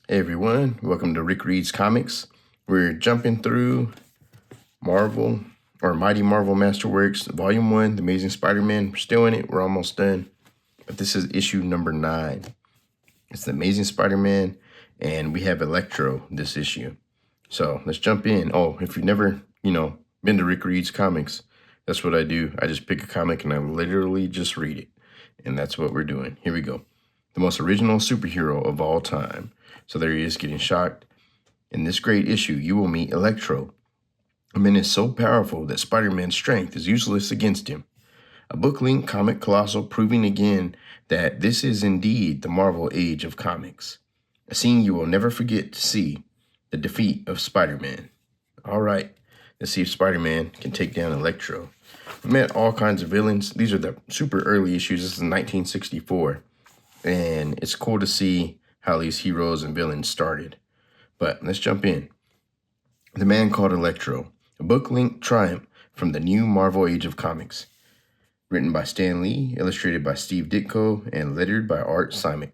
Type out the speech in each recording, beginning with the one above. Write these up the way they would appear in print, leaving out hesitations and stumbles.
Hey everyone, welcome to Rick Reads Comics. We're jumping through Mighty Marvel Masterworks, Volume 1, The Amazing Spider-Man. We're still in it, we're almost done. But this is issue number 9. It's The Amazing Spider-Man, and we have Electro this issue. So let's jump in. Oh, if you've never, been to Rick Reads Comics, that's what I do. I just pick a comic and I literally just read it. And that's what we're doing. Here we go. The most original superhero of all time. So there he is getting shocked. In this great issue, you will meet Electro. A man is so powerful that Spider-Man's strength is useless against him. A book-length comic colossal proving again that this is indeed the Marvel age of comics. A scene you will never forget to see, the defeat of Spider-Man. All right, let's see if Spider-Man can take down Electro. We met all kinds of villains. These are the super early issues. This is 1964. And it's cool to see how these heroes and villains started. But let's jump in. The Man Called Electro, a book-length triumph from the new Marvel Age of Comics. Written by Stan Lee, illustrated by Steve Ditko, and lettered by Art Simek.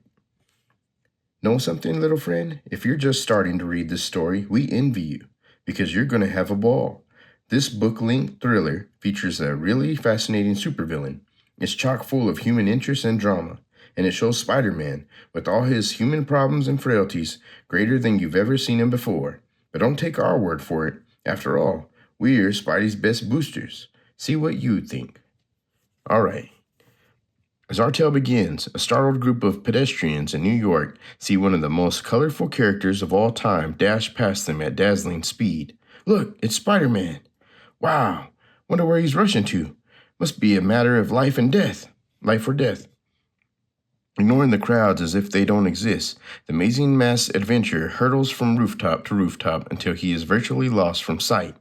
Know something, little friend? If you're just starting to read this story, we envy you, because you're going to have a ball. This book-length thriller features a really fascinating supervillain. It's chock full of human interest and drama. And it shows Spider-Man, with all his human problems and frailties, greater than you've ever seen him before. But don't take our word for it. After all, we're Spidey's best boosters. See what you think. All right. As our tale begins, a startled group of pedestrians in New York see one of the most colorful characters of all time dash past them at dazzling speed. Look, it's Spider-Man. Wow, wonder where he's rushing to. Must be a matter of life or death. Ignoring the crowds as if they don't exist, the amazing mass adventurer hurtles from rooftop to rooftop until he is virtually lost from sight.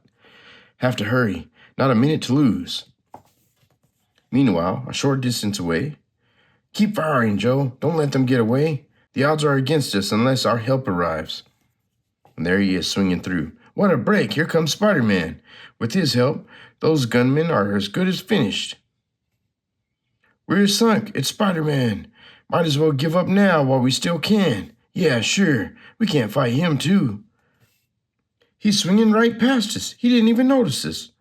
Have to hurry, not a minute to lose. Meanwhile, a short distance away, keep firing, Joe. Don't let them get away. The odds are against us unless our help arrives. And there he is swinging through. What a break! Here comes Spider-Man. With his help, those gunmen are as good as finished. We're sunk. It's Spider-Man. Might as well give up now while we still can. Yeah, sure. We can't fight him, too. He's swinging right past us. He didn't even notice us.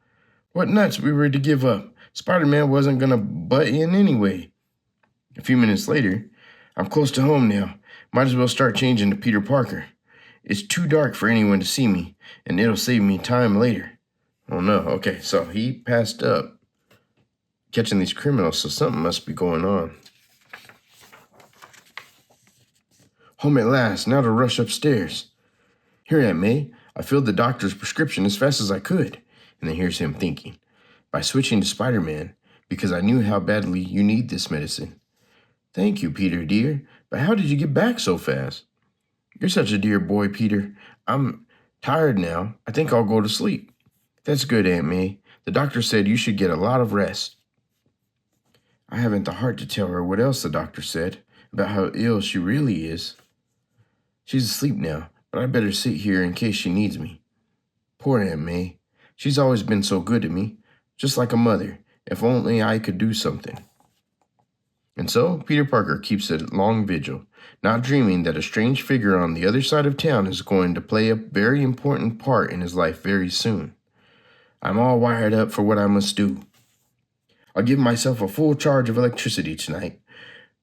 What nuts we were to give up. Spider-Man wasn't going to butt in anyway. A few minutes later, I'm close to home now. Might as well start changing to Peter Parker. It's too dark for anyone to see me, and it'll save me time later. Oh, no. Okay, so he passed up catching these criminals, so something must be going on. Home at last, now to rush upstairs. Here, Aunt May, I filled the doctor's prescription as fast as I could. And then here's him thinking. By switching to Spider-Man, because I knew how badly you need this medicine. Thank you, Peter, dear, but how did you get back so fast? You're such a dear boy, Peter. I'm tired now. I think I'll go to sleep. That's good, Aunt May. The doctor said you should get a lot of rest. I haven't the heart to tell her what else the doctor said about how ill she really is. She's asleep now, but I better sit here in case she needs me. Poor Aunt May. She's always been so good to me, just like a mother. If only I could do something. And so, Peter Parker keeps a long vigil, not dreaming that a strange figure on the other side of town is going to play a very important part in his life very soon. I'm all wired up for what I must do. I'll give myself a full charge of electricity tonight,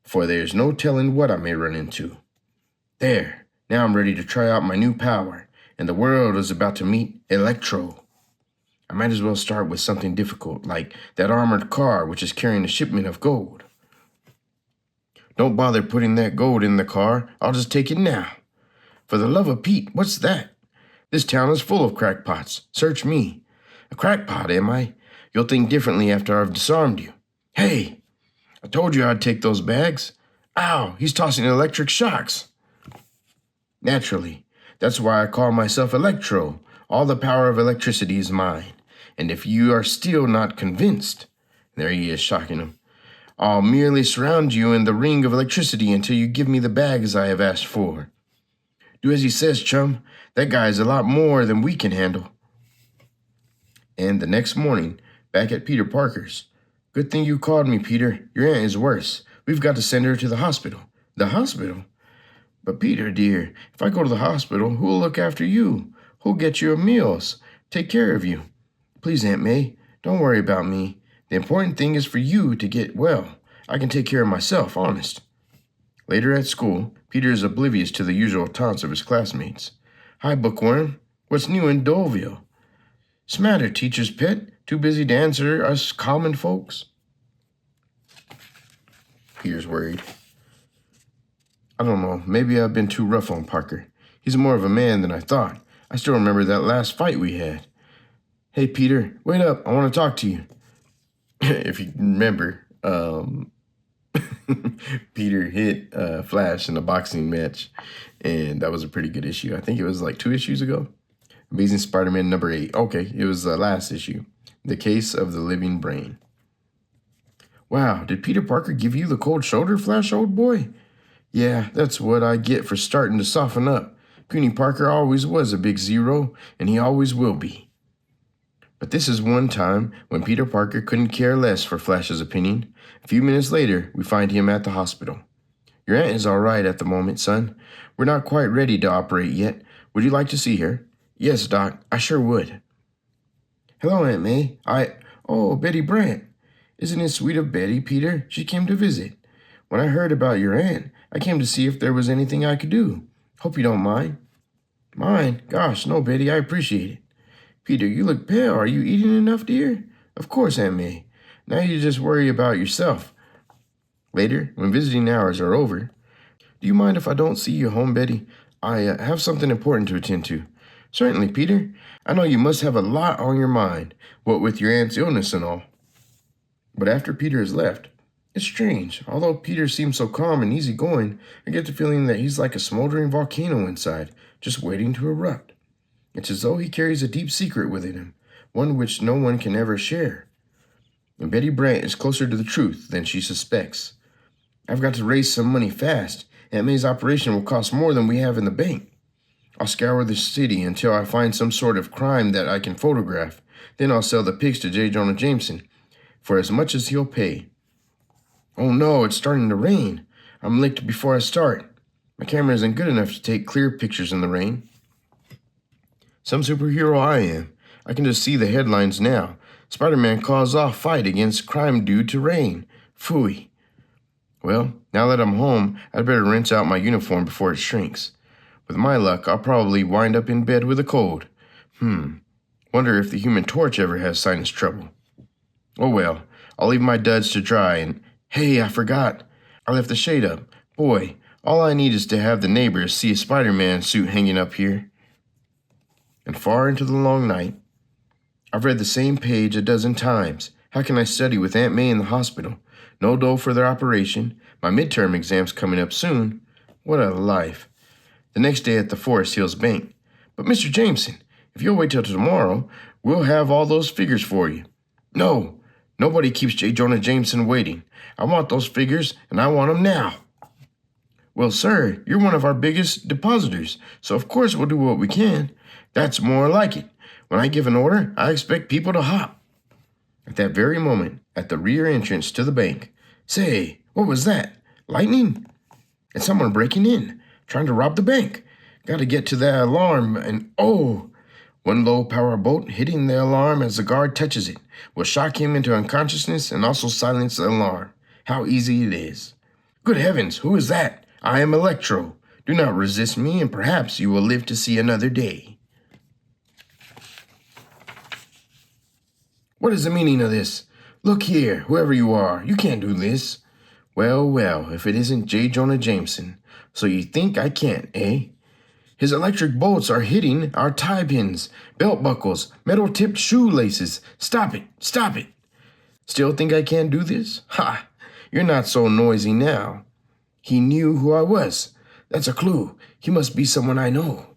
for there's no telling what I may run into. There. Now I'm ready to try out my new power, and the world is about to meet Electro. I might as well start with something difficult, like that armored car which is carrying a shipment of gold. Don't bother putting that gold in the car. I'll just take it now. For the love of Pete, what's that? This town is full of crackpots. Search me. A crackpot, am I? You'll think differently after I've disarmed you. Hey, I told you I'd take those bags. Ow, he's tossing electric shocks. Naturally, that's why I call myself Electro. All the power of electricity is mine. And if you are still not convinced, there he is, shocking him, I'll merely surround you in the ring of electricity until you give me the bags I have asked for. Do as he says, chum. That guy is a lot more than we can handle. And the next morning, back at Peter Parker's. Good thing you called me, Peter. Your aunt is worse. We've got to send her to the hospital. The hospital? But Peter, dear, if I go to the hospital, who'll look after you? Who'll get your meals? Take care of you? Please, Aunt May, don't worry about me. The important thing is for you to get well. I can take care of myself, honest. Later at school, Peter is oblivious to the usual taunts of his classmates. Hi, bookworm. What's new in Doleville? Smatter, teacher's pet. Too busy to answer us common folks? Peter's worried. I don't know. Maybe I've been too rough on Parker. He's more of a man than I thought. I still remember that last fight we had. Hey, Peter, wait up. I want to talk to you. If you remember, Peter hit Flash in a boxing match, and that was a pretty good issue. I think it was like 2 issues ago. Amazing Spider-Man number 8. Okay, it was the last issue. The Case of the Living Brain. Wow, did Peter Parker give you the cold shoulder, Flash, old boy? Yeah, that's what I get for starting to soften up. Puny Parker always was a big zero, and he always will be. But this is one time when Peter Parker couldn't care less for Flash's opinion. A few minutes later, we find him at the hospital. Your aunt is all right at the moment, son. We're not quite ready to operate yet. Would you like to see her? Yes, Doc, I sure would. Hello, Aunt May. Oh, Betty Brant. Isn't it sweet of Betty, Peter? She came to visit. When I heard about your aunt, I came to see if there was anything I could do. Hope you don't mind. Mind? Gosh, no, Betty, I appreciate it. Peter, you look pale. Are you eating enough, dear? Of course, Aunt May. Now you just worry about yourself. Later, when visiting hours are over, do you mind if I don't see you home, Betty? I have something important to attend to. Certainly, Peter. I know you must have a lot on your mind, what with your aunt's illness and all. But after Peter has left, it's strange. Although Peter seems so calm and easygoing, I get the feeling that he's like a smoldering volcano inside, just waiting to erupt. It's as though he carries a deep secret within him, one which no one can ever share. And Betty Brant is closer to the truth than she suspects. I've got to raise some money fast. Aunt May's operation will cost more than we have in the bank. I'll scour the city until I find some sort of crime that I can photograph. Then I'll sell the pics to J. Jonah Jameson for as much as he'll pay. Oh no, it's starting to rain. I'm licked before I start. My camera isn't good enough to take clear pictures in the rain. Some superhero I am. I can just see the headlines now. Spider-Man calls off fight against crime due to rain. Phooey. Well, now that I'm home, I'd better rinse out my uniform before it shrinks. With my luck, I'll probably wind up in bed with a cold. Wonder if the Human Torch ever has sinus trouble. Oh well, I'll leave my duds to dry and... Hey, I forgot. I left the shade up. Boy, all I need is to have the neighbors see a Spider-Man suit hanging up here. And far into the long night, I've read the same page a dozen times. How can I study with Aunt May in the hospital? No dough for their operation. My midterm exam's coming up soon. What a life. The next day at the Forest Hills Bank. But Mr. Jameson, if you'll wait till tomorrow, we'll have all those figures for you. No, nobody keeps J. Jonah Jameson waiting. I want those figures, and I want them now. Well, sir, you're one of our biggest depositors, so of course we'll do what we can. That's more like it. When I give an order, I expect people to hop. At that very moment, at the rear entrance to the bank, say, what was that? Lightning? It's someone breaking in, trying to rob the bank. Got to get to that alarm, and oh! One low-power bolt hitting the alarm as the guard touches it will shock him into unconsciousness and also silence the alarm. How easy it is. Good heavens, who is that? I am Electro. Do not resist me, and perhaps you will live to see another day. What is the meaning of this? Look here, whoever you are, you can't do this. Well, well, if it isn't J. Jonah Jameson. So you think I can't, eh? His electric bolts are hitting our tie pins, belt buckles, metal-tipped shoelaces. Stop it, stop it. Still think I can't do this? Ha! You're not so noisy now. He knew who I was. That's a clue. He must be someone I know.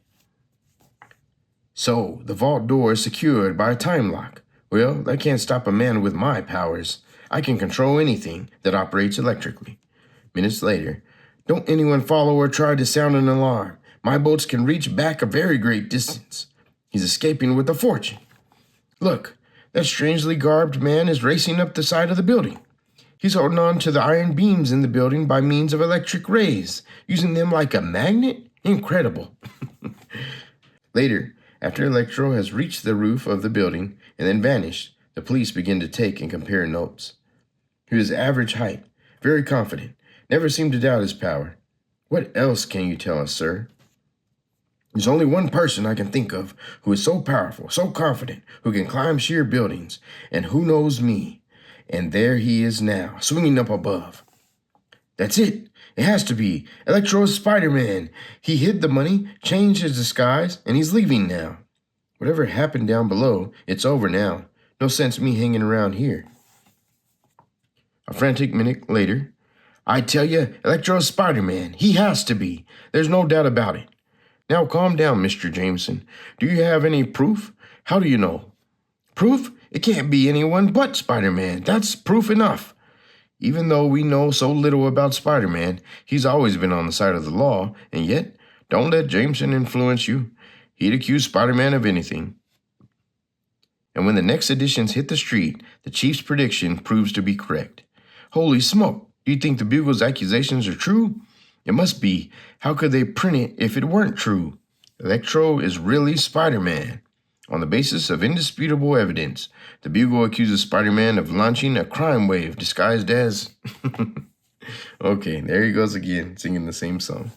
So, the vault door is secured by a time lock. Well, that can't stop a man with my powers. I can control anything that operates electrically. Minutes later, don't anyone follow or try to sound an alarm. My bolts can reach back a very great distance. He's escaping with a fortune. Look, that strangely garbed man is racing up the side of the building. He's holding on to the iron beams in the building by means of electric rays, using them like a magnet? Incredible. Later, after Electro has reached the roof of the building and then vanished, the police begin to take and compare notes. He was average height, very confident, never seemed to doubt his power. What else can you tell us, sir? There's only one person I can think of who is so powerful, so confident, who can climb sheer buildings, and who knows me. And there he is now, swinging up above. That's it. It has to be. Electro's Spider-Man. He hid the money, changed his disguise, and he's leaving now. Whatever happened down below, it's over now. No sense me hanging around here. A frantic minute later, I tell you, Electro's Spider-Man. He has to be. There's no doubt about it. Now calm down, Mr. Jameson. Do you have any proof? How do you know? Proof? It can't be anyone but Spider-Man. That's proof enough. Even though we know so little about Spider-Man, he's always been on the side of the law, and yet, don't let Jameson influence you. He'd accuse Spider-Man of anything. And when the next editions hit the street, the Chief's prediction proves to be correct. Holy smoke, do you think the Bugle's accusations are true? It must be. How could they print it if it weren't true? Electro is really Spider-Man. On the basis of indisputable evidence, the Bugle accuses Spider-Man of launching a crime wave disguised as... Okay, there he goes again, singing the same song.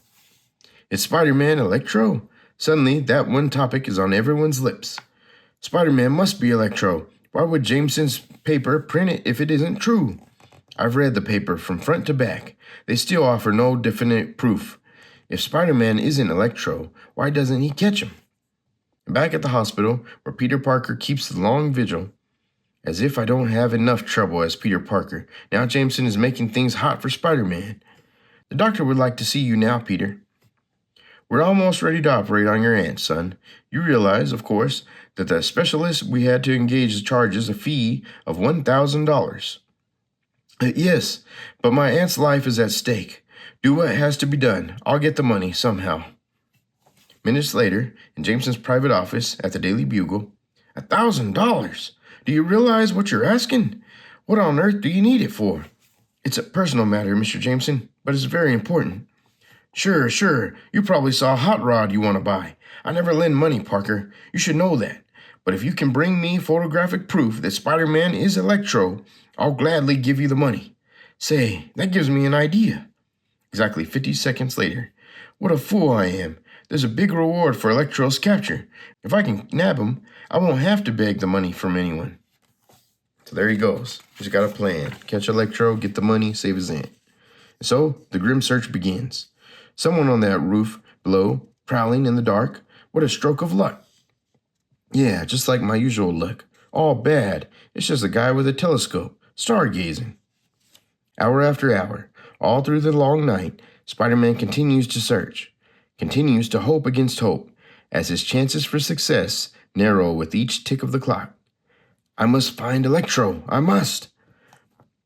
It's Spider-Man Electro? Suddenly, that one topic is on everyone's lips. Spider-Man must be Electro. Why would Jameson's paper print it if it isn't true? I've read the paper from front to back. They still offer no definite proof. If Spider-Man isn't Electro, why doesn't he catch him? Back at the hospital, where Peter Parker keeps the long vigil. As if I don't have enough trouble as Peter Parker. Now Jameson is making things hot for Spider-Man. The doctor would like to see you now, Peter. We're almost ready to operate on your aunt, son. You realize, of course, that the specialist we had to engage charges a fee of $1,000. Yes, but my aunt's life is at stake. Do what has to be done. I'll get the money somehow. Minutes later, in Jameson's private office at the Daily Bugle, $1,000? Do you realize what you're asking? What on earth do you need it for? It's a personal matter, Mr. Jameson, but it's very important. Sure. You probably saw a hot rod you want to buy. I never lend money, Parker. You should know that. But if you can bring me photographic proof that Spider-Man is Electro, I'll gladly give you the money. Say, that gives me an idea. Exactly 50 seconds later. What a fool I am. There's a big reward for Electro's capture. If I can nab him, I won't have to beg the money from anyone. So there he goes. He's got a plan. Catch Electro, get the money, save his aunt. So the grim search begins. Someone on that roof below, prowling in the dark. What a stroke of luck. Yeah, just like my usual luck. All bad. It's just a guy with a telescope, stargazing. Hour after hour, all through the long night, Spider-Man continues to search. Continues to hope against hope, as his chances for success narrow with each tick of the clock. I must find Electro. I must.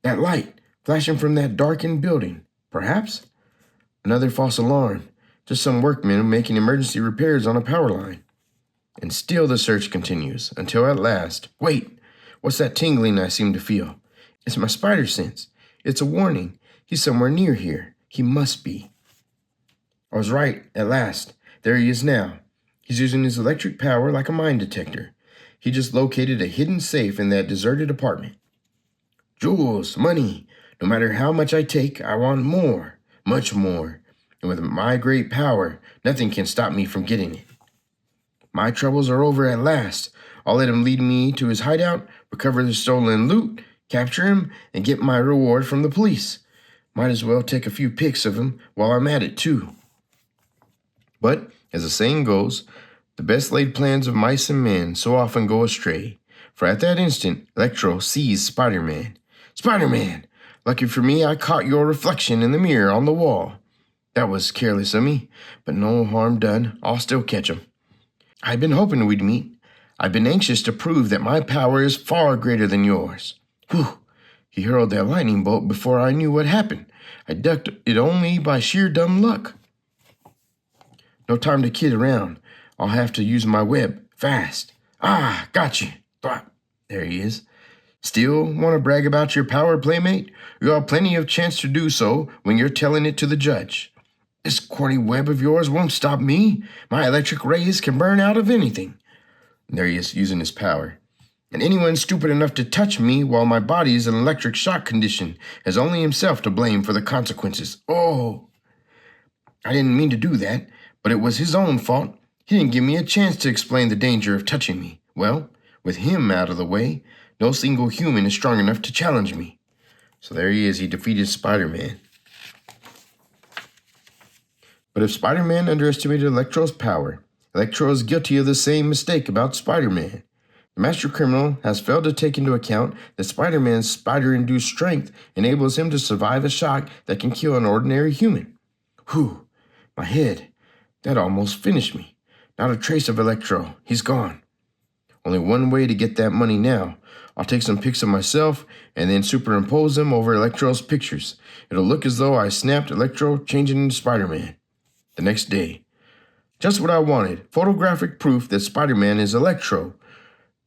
That light, flashing from that darkened building. Perhaps? Another false alarm. Just some workmen making emergency repairs on a power line. And still the search continues, until at last... Wait! What's that tingling I seem to feel? It's my spider sense. It's a warning. He's somewhere near here. He must be. I was right, at last. There he is now. He's using his electric power like a mine detector. He just located a hidden safe in that deserted apartment. Jewels, money. No matter how much I take, I want more, much more. And with my great power, nothing can stop me from getting it. My troubles are over at last. I'll let him lead me to his hideout, recover the stolen loot, capture him, and get my reward from the police. Might as well take a few pics of him while I'm at it, too. But, as the saying goes, the best laid plans of mice and men so often go astray. For at that instant, Electro sees Spider-Man. Spider-Man! Lucky for me, I caught your reflection in the mirror on the wall. That was careless of me, but no harm done. I'll still catch him. I've been hoping we'd meet. I've been anxious to prove that my power is far greater than yours. Whew! He hurled that lightning bolt before I knew what happened. I ducked it only by sheer dumb luck. No time to kid around. I'll have to use my web. Fast. Ah, got you. There he is. Still want to brag about your power, playmate? You have plenty of chance to do so when you're telling it to the judge. This corny web of yours won't stop me. My electric rays can burn out of anything. And there he is, using his power. And anyone stupid enough to touch me while my body is in electric shock condition has only himself to blame for the consequences. Oh, I didn't mean to do that, but it was his own fault. He didn't give me a chance to explain the danger of touching me. Well, with him out of the way, no single human is strong enough to challenge me. So there he is. He defeated Spider-Man. But if Spider-Man underestimated Electro's power, Electro is guilty of the same mistake about Spider-Man. The master criminal has failed to take into account that Spider-Man's spider-induced strength enables him to survive a shock that can kill an ordinary human. Whew, my head. That almost finished me. Not a trace of Electro. He's gone. Only one way to get that money now. I'll take some pics of myself and then superimpose them over Electro's pictures. It'll look as though I snapped Electro changing into Spider-Man. The next day. Just what I wanted. Photographic proof that Spider-Man is Electro.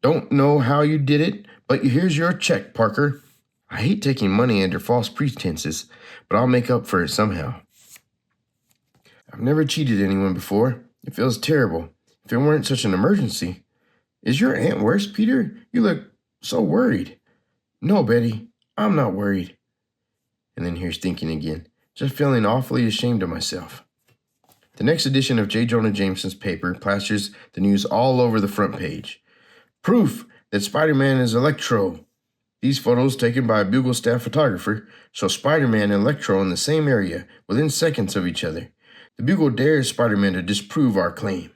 Don't know how you did it, but here's your check, Parker. I hate taking money under false pretenses, but I'll make up for it somehow. I've never cheated anyone before. It feels terrible. If it weren't such an emergency. Is your aunt worse, Peter? You look so worried. No, Betty, I'm not worried. And then here's thinking again, just feeling awfully ashamed of myself. The next edition of J. Jonah Jameson's paper plasters the news all over the front page. Proof that Spider-Man is Electro. These photos, taken by a Bugle staff photographer, show Spider-Man and Electro in the same area within seconds of each other. The Bugle dares Spider-Man to disprove our claim.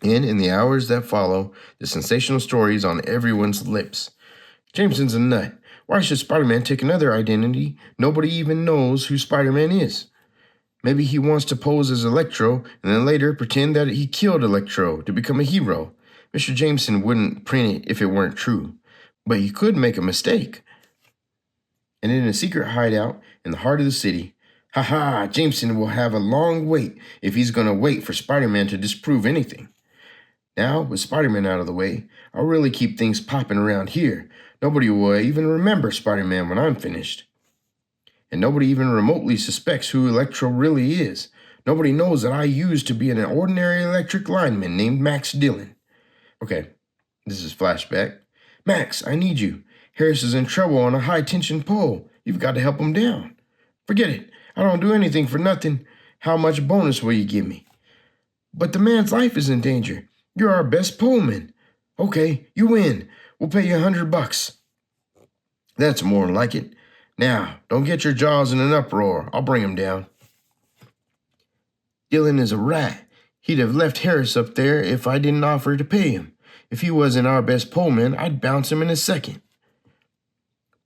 And in the hours that follow, the sensational story is on everyone's lips. Jameson's a nut. Why should Spider-Man take another identity? Nobody even knows who Spider-Man is. Maybe he wants to pose as Electro and then later pretend that he killed Electro to become a hero. Mr. Jameson wouldn't print it if it weren't true, but he could make a mistake. And in a secret hideout in the heart of the city, Jameson will have a long wait if he's going to wait for Spider-Man to disprove anything. Now, with Spider-Man out of the way, I'll really keep things popping around here. Nobody will even remember Spider-Man when I'm finished. And nobody even remotely suspects who Electro really is. Nobody knows that I used to be an ordinary electric lineman named Max Dillon. Okay, this is flashback. Max, I need you. Harris is in trouble on a high-tension pole. You've got to help him down. Forget it. I don't do anything for nothing. How much bonus will you give me? But the man's life is in danger. You're our best poleman. Okay, you win. We'll pay you $100. That's more like it. Now, don't get your jaws in an uproar. I'll bring him down. Dillon is a rat. He'd have left Harris up there if I didn't offer to pay him. If he wasn't our best poleman, I'd bounce him in a second.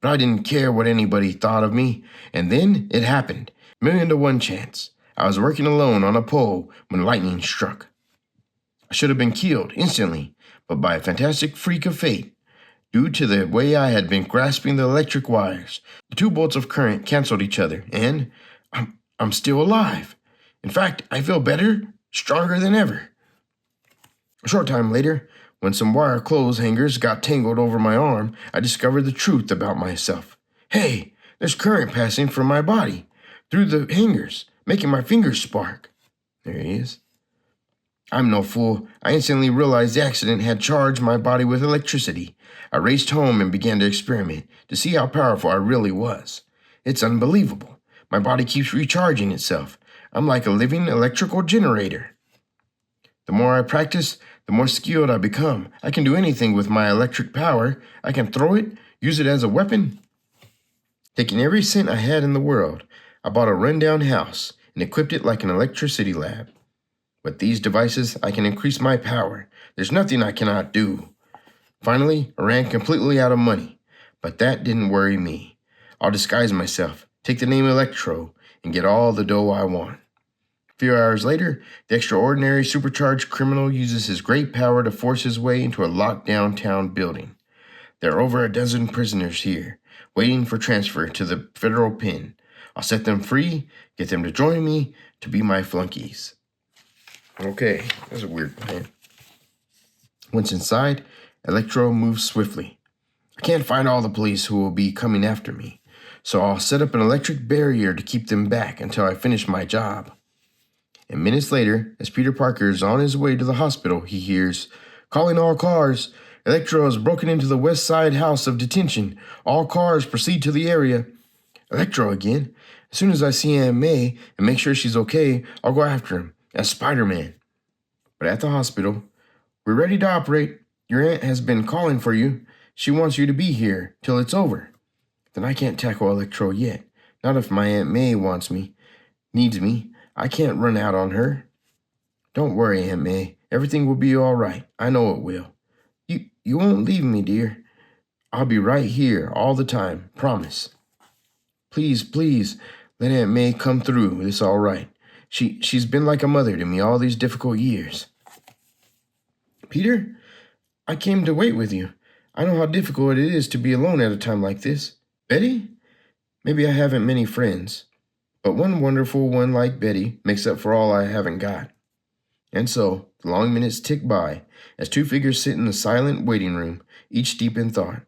But I didn't care what anybody thought of me. And then it happened. 1,000,000 to 1 chance. I was working alone on a pole when lightning struck. I should have been killed instantly, but by a fantastic freak of fate, due to the way I had been grasping the electric wires, the 2 bolts of current canceled each other, and I'm still alive. In fact, I feel better, stronger than ever. A short time later, when some wire clothes hangers got tangled over my arm, I discovered the truth about myself. Hey, there's current passing from my body through the hangers, making my fingers spark. There he is. I'm no fool. I instantly realized the accident had charged my body with electricity. I raced home and began to experiment to see how powerful I really was. It's unbelievable. My body keeps recharging itself. I'm like a living electrical generator. The more I practice, the more skilled I become. I can do anything with my electric power. I can throw it, use it as a weapon. Taking every cent I had in the world, I bought a rundown house and equipped it like an electricity lab. With these devices, I can increase my power. There's nothing I cannot do. Finally, I ran completely out of money, but that didn't worry me. I'll disguise myself, take the name Electro, and get all the dough I want. A few hours later, the extraordinary supercharged criminal uses his great power to force his way into a locked downtown building. There are over a dozen prisoners here, waiting for transfer to the federal pen. I'll set them free, get them to join me, to be my flunkies. Okay, that's a weird plan. Once inside, Electro moves swiftly. I can't find all the police who will be coming after me, so I'll set up an electric barrier to keep them back until I finish my job. And minutes later, as Peter Parker is on his way to the hospital, he hears, "Calling all cars. Electro has broken into the West Side House of Detention. All cars proceed to the area." Electro again. As soon as I see Aunt May and make sure she's okay, I'll go after him as Spider-Man. But at the hospital, "We're ready to operate. Your aunt has been calling for you. She wants you to be here till it's over." Then I can't tackle Electro yet. Not if my Aunt May needs me. I can't run out on her. "Don't worry, Aunt May. Everything will be all right. I know it will. You won't leave me, dear. I'll be right here all the time. Promise. Please, please, let Aunt May come through this all right. She's been like a mother to me all these difficult years." "Peter, I came to wait with you. I know how difficult it is to be alone at a time like this. Betty? Maybe I haven't many friends, but one wonderful one like Betty makes up for all I haven't got." And so, the long minutes tick by as two figures sit in the silent waiting room, each deep in thought,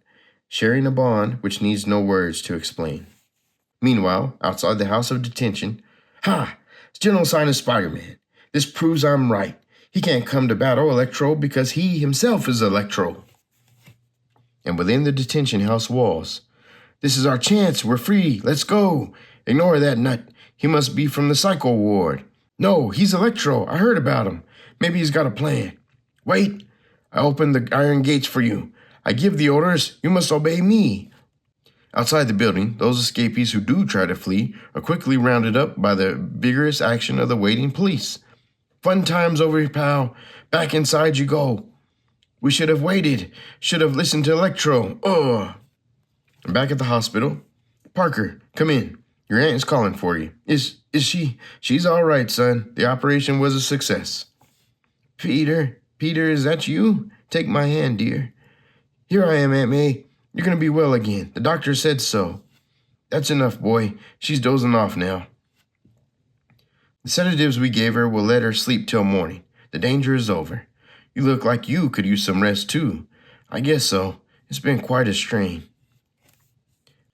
sharing a bond which needs no words to explain. Meanwhile, outside the House of Detention, "Ha! Still no sign of Spider-Man. This proves I'm right. He can't come to battle Electro because he himself is Electro." And within the detention house walls, "This is our chance. We're free. Let's go. Ignore that nut. He must be from the Psycho Ward. No, he's Electro. I heard about him. Maybe he's got a plan. Wait. I open the iron gates for you. I give the orders. You must obey me." Outside the building, those escapees who do try to flee are quickly rounded up by the vigorous action of the waiting police. "Fun times over here, pal. Back inside you go. We should have waited. Should have listened to Electro. Ugh." And back at the hospital, "Parker, come in. Your aunt is calling for you." Is she? "She's all right, son. The operation was a success." Peter, is that you? Take my hand, dear." "Here I am, Aunt May. You're going to be well again. The doctor said so." "That's enough, boy. She's dozing off now. The sedatives we gave her will let her sleep till morning. The danger is over. You look like you could use some rest, too." "I guess so. It's been quite a strain."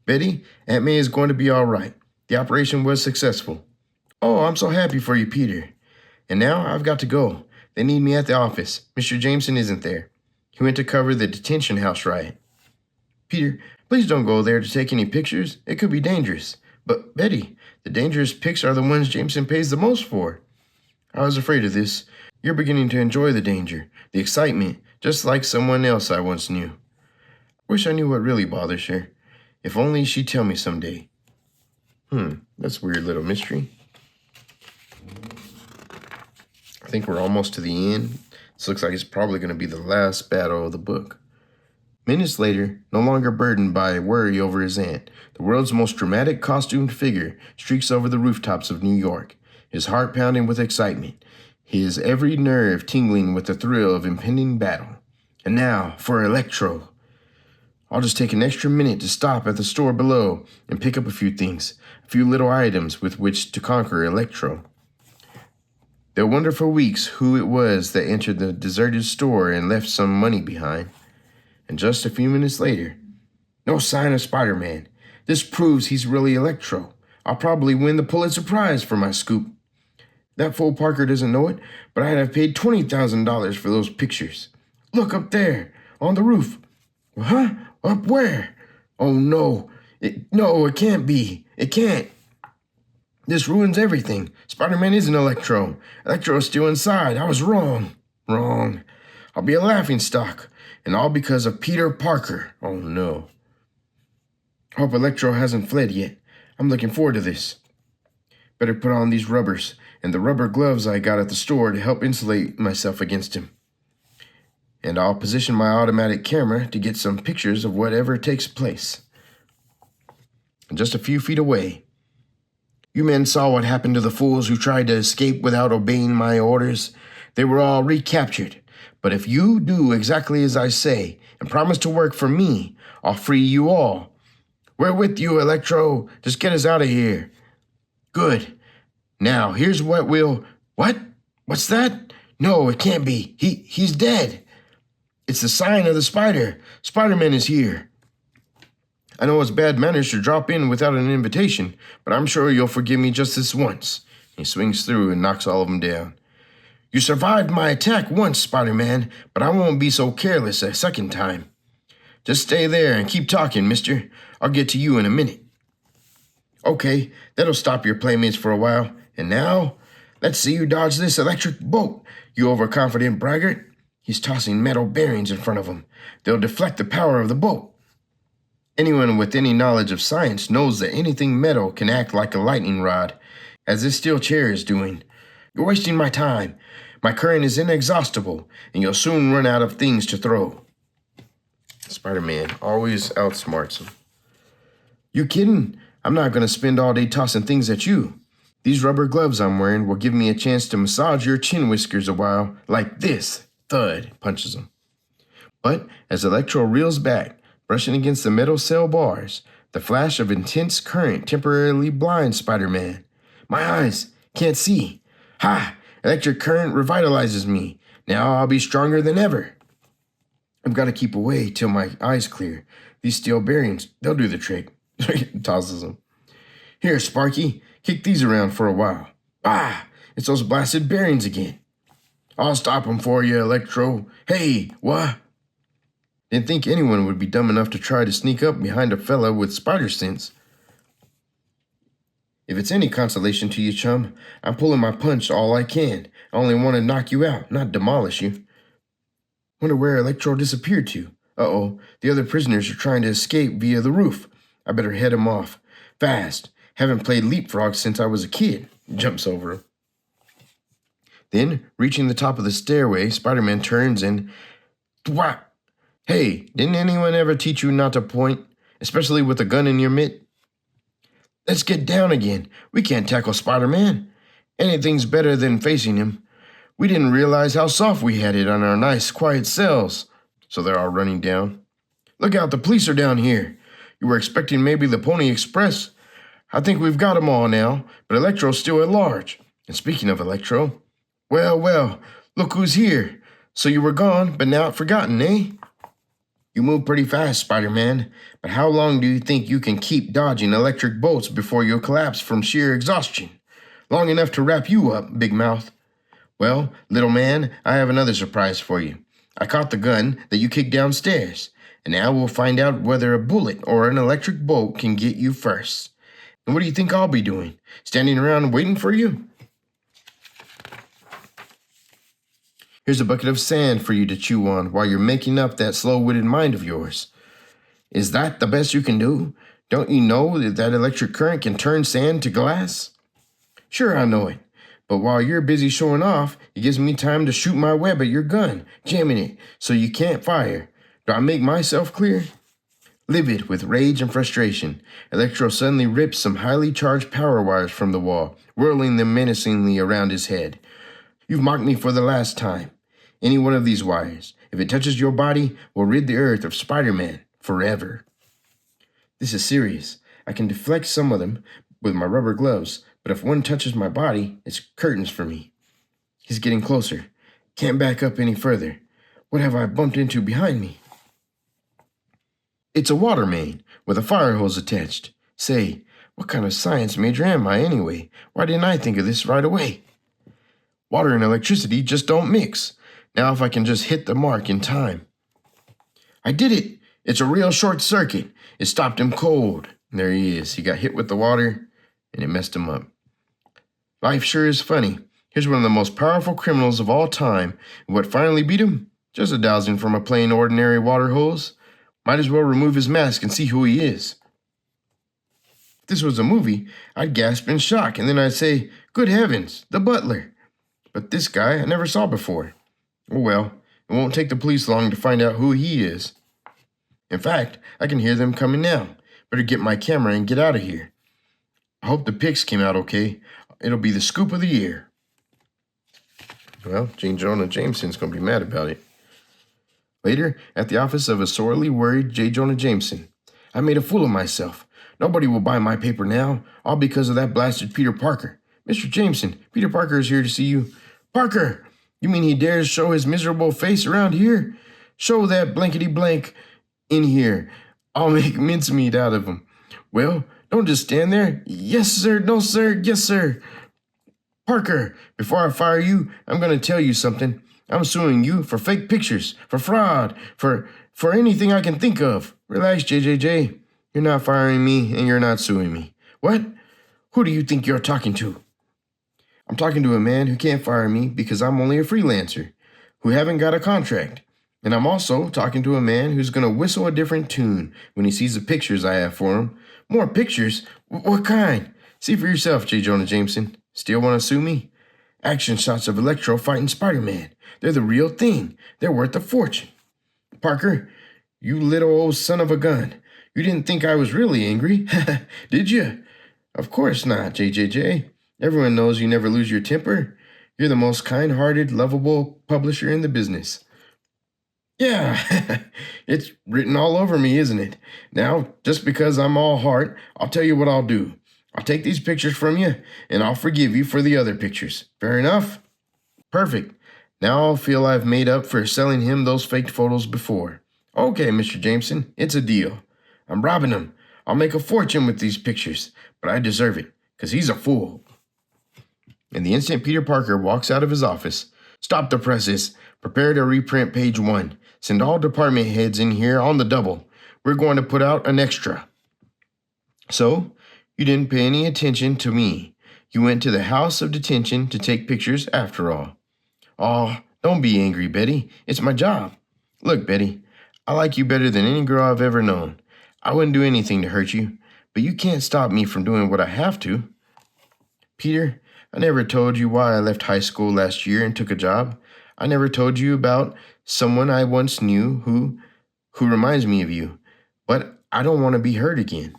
"Betty, Aunt May is going to be all right. The operation was successful." "Oh, I'm so happy for you, Peter. And now I've got to go. They need me at the office. Mr. Jameson isn't there. He went to cover the detention house riot." "Peter, please don't go there to take any pictures. It could be dangerous." "But, Betty, the dangerous pics are the ones Jameson pays the most for." "I was afraid of this. You're beginning to enjoy the danger, the excitement, just like someone else I once knew. Wish I knew what really bothers her. If only she'd tell me someday." That's a weird little mystery. I think we're almost to the end. This looks like it's probably going to be the last battle of the book. Minutes later, no longer burdened by worry over his aunt, the world's most dramatic costumed figure streaks over the rooftops of New York, his heart pounding with excitement, his every nerve tingling with the thrill of impending battle. And now for Electro. I'll just take an extra minute to stop at the store below and pick up a few things, a few little items with which to conquer Electro. They'll wonder for weeks who it was that entered the deserted store and left some money behind. And just a few minutes later, no sign of Spider-Man. This proves he's really Electro. I'll probably win the Pulitzer Prize for my scoop. That fool Parker doesn't know it, but I'd have paid $20,000 for those pictures. Look up there, on the roof. Huh? Up where? Oh no. It can't be. It can't. This ruins everything. Spider-Man isn't Electro. Electro is still inside. I was wrong. I'll be a laughingstock. And all because of Peter Parker. Oh no. Hope Electro hasn't fled yet. I'm looking forward to this. Better put on these rubbers and the rubber gloves I got at the store to help insulate myself against him. And I'll position my automatic camera to get some pictures of whatever takes place. And just a few feet away, "You men saw what happened to the fools who tried to escape without obeying my orders. They were all recaptured. But if you do exactly as I say and promise to work for me, I'll free you all. We're with you, Electro. Just get us out of here." "Good. Now, here's what we'll..." "What? What's that? No, it can't be. He's dead. It's the sign of the spider. Spider-Man is here." I know it's bad manners to drop in without an invitation, but I'm sure you'll forgive me just this once. He swings through and knocks all of them down. You survived my attack once, Spider-Man, but I won't be so careless a second time. Just stay there and keep talking, mister. I'll get to you in a minute. Okay, that'll stop your playmates for a while. And now, let's see you dodge this electric bolt, you overconfident braggart. He's tossing metal bearings in front of him. They'll deflect the power of the bolt. Anyone with any knowledge of science knows that anything metal can act like a lightning rod, as this steel chair is doing. You're wasting my time. My current is inexhaustible, and you'll soon run out of things to throw. Spider-Man always outsmarts him. You kidding? I'm not going to spend all day tossing things at you. These rubber gloves I'm wearing will give me a chance to massage your chin whiskers a while, like this. Thud, punches him. But as Electro reels back, brushing against the metal cell bars, the flash of intense current temporarily blinds Spider-Man. My eyes can't see. Ha! Electric current revitalizes me. Now I'll be stronger than ever. I've got to keep away till my eyes clear. These steel bearings, they'll do the trick. Tosses them. Here, Sparky, kick these around for a while. Ah, it's those blasted bearings again. I'll stop them for you, Electro. Hey, what? Didn't think anyone would be dumb enough to try to sneak up behind a fella with spider sense. If it's any consolation to you, chum, I'm pulling my punch all I can. I only want to knock you out, not demolish you. Wonder where Electro disappeared to. Uh-oh, the other prisoners are trying to escape via the roof. I better head him off. Fast. Haven't played leapfrog since I was a kid. Jumps over him. Then, reaching the top of the stairway, Spider-Man turns and... Thwap! Hey, didn't anyone ever teach you not to point, especially with a gun in your mitt? Let's get down again. We can't tackle Spider-Man. Anything's better than facing him. We didn't realize how soft we had it on our nice, quiet cells. So they're all running down. Look out, the police are down here. You were expecting maybe the Pony Express. I think we've got 'em all now, but Electro's still at large. And speaking of Electro, well, look who's here. So you were gone, but now forgotten, eh? You move pretty fast, Spider-Man, but how long do you think you can keep dodging electric bolts before you'll collapse from sheer exhaustion? Long enough to wrap you up, Big Mouth. Well, little man, I have another surprise for you. I caught the gun that you kicked downstairs, and now we'll find out whether a bullet or an electric bolt can get you first. And what do you think I'll be doing? Standing around waiting for you? Here's a bucket of sand for you to chew on while you're making up that slow-witted mind of yours. Is that the best you can do? Don't you know that electric current can turn sand to glass? Sure, I know it. But while you're busy showing off, it gives me time to shoot my web at your gun, jamming it so you can't fire. Do I make myself clear? Livid with rage and frustration, Electro suddenly rips some highly charged power wires from the wall, whirling them menacingly around his head. You've mocked me for the last time. Any one of these wires, if it touches your body, will rid the earth of Spider-Man forever. This is serious. I can deflect some of them with my rubber gloves, but if one touches my body, it's curtains for me. He's getting closer. Can't back up any further. What have I bumped into behind me? It's a water main with a fire hose attached. Say, what kind of science major am I anyway? Why didn't I think of this right away? Water and electricity just don't mix. Now if I can just hit the mark in time. I did it. It's a real short circuit. It stopped him cold. And there he is. He got hit with the water, and it messed him up. Life sure is funny. Here's one of the most powerful criminals of all time. And what finally beat him? Just a dousing from a plain ordinary water hose. Might as well remove his mask and see who he is. If this was a movie, I'd gasp in shock, and then I'd say, good heavens, the butler. But this guy I never saw before. Oh well, it won't take the police long to find out who he is. In fact, I can hear them coming now. Better get my camera and get out of here. I hope the pics came out okay. It'll be the scoop of the year. Well, J. Jonah Jameson's going to be mad about it. Later, at the office of a sorely worried J. Jonah Jameson. I made a fool of myself. Nobody will buy my paper now, all because of that blasted Peter Parker. Mr. Jameson, Peter Parker is here to see you. Parker! You mean he dares show his miserable face around here? Show that blankety blank in here. I'll make mincemeat out of him. Well, don't just stand there. Yes, sir. No, sir. Yes, sir. Parker, before I fire you, I'm going to tell you something. I'm suing you for fake pictures, for fraud, for anything I can think of. Relax, JJJ. You're not firing me and you're not suing me. What? Who do you think you're talking to? I'm talking to a man who can't fire me because I'm only a freelancer, who haven't got a contract. And I'm also talking to a man who's going to whistle a different tune when he sees the pictures I have for him. More pictures? What kind? See for yourself, J. Jonah Jameson. Still want to sue me? Action shots of Electro fighting Spider-Man. They're the real thing. They're worth a fortune. Parker, you little old son of a gun. You didn't think I was really angry, did you? Of course not, JJJ. Everyone knows you never lose your temper. You're the most kind-hearted, lovable publisher in the business. Yeah, it's written all over me, isn't it? Now, just because I'm all heart, I'll tell you what I'll do. I'll take these pictures from you, and I'll forgive you for the other pictures. Fair enough? Perfect. Now I'll feel I've made up for selling him those faked photos before. Okay, Mr. Jameson, it's a deal. I'm robbing him. I'll make a fortune with these pictures, but I deserve it, because he's a fool. And the instant Peter Parker walks out of his office, stop the presses. Prepare to reprint page 1. Send all department heads in here on the double. We're going to put out an extra. So, you didn't pay any attention to me. You went to the house of detention to take pictures after all. Oh, don't be angry, Betty. It's my job. Look, Betty, I like you better than any girl I've ever known. I wouldn't do anything to hurt you, but you can't stop me from doing what I have to. Peter, I never told you why I left high school last year and took a job. I never told you about someone I once knew who reminds me of you, but I don't want to be hurt again.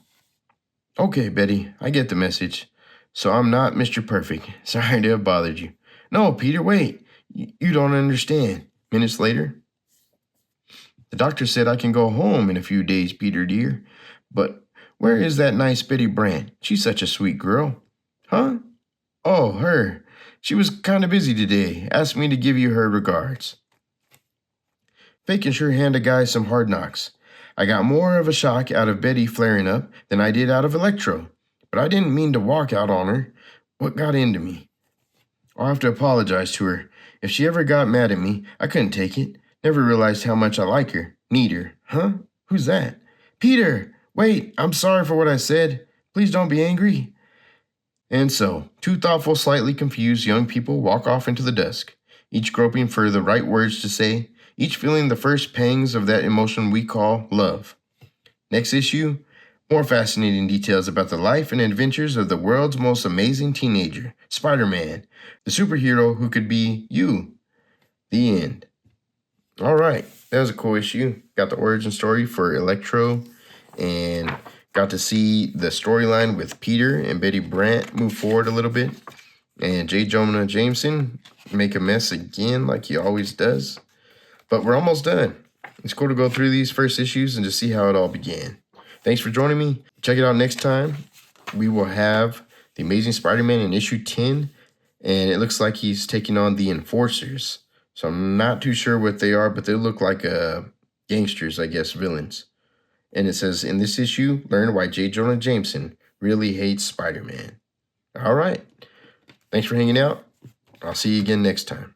Okay, Betty, I get the message. So I'm not Mr. Perfect. Sorry to have bothered you. No, Peter, wait. You don't understand. Minutes later, the doctor said I can go home in a few days, Peter dear. But where is that nice Betty Brant? She's such a sweet girl. Huh? Oh, her. She was kind of busy today. Asked me to give you her regards. Fate can sure hand a guy some hard knocks. I got more of a shock out of Betty flaring up than I did out of Electro. But I didn't mean to walk out on her. What got into me? I'll have to apologize to her. If she ever got mad at me, I couldn't take it. Never realized how much I like her. Need her. Huh? Who's that? Peter! Wait, I'm sorry for what I said. Please don't be angry. And so, two thoughtful, slightly confused young people walk off into the dusk, each groping for the right words to say, each feeling the first pangs of that emotion we call love. Next issue, more fascinating details about the life and adventures of the world's most amazing teenager, Spider-Man, the superhero who could be you. The end. All right, that was a cool issue. Got the origin story for Electro and got to see the storyline with Peter and Betty Brant move forward a little bit. And J. Jonah Jameson make a mess again like he always does. But we're almost done. It's cool to go through these first issues and just see how it all began. Thanks for joining me. Check it out next time. We will have The Amazing Spider-Man in issue 10. And it looks like he's taking on the Enforcers. So I'm not too sure what they are, but they look like gangsters, I guess, villains. And it says, in this issue, learn why J. Jonah Jameson really hates Spider-Man. All right. Thanks for hanging out. I'll see you again next time.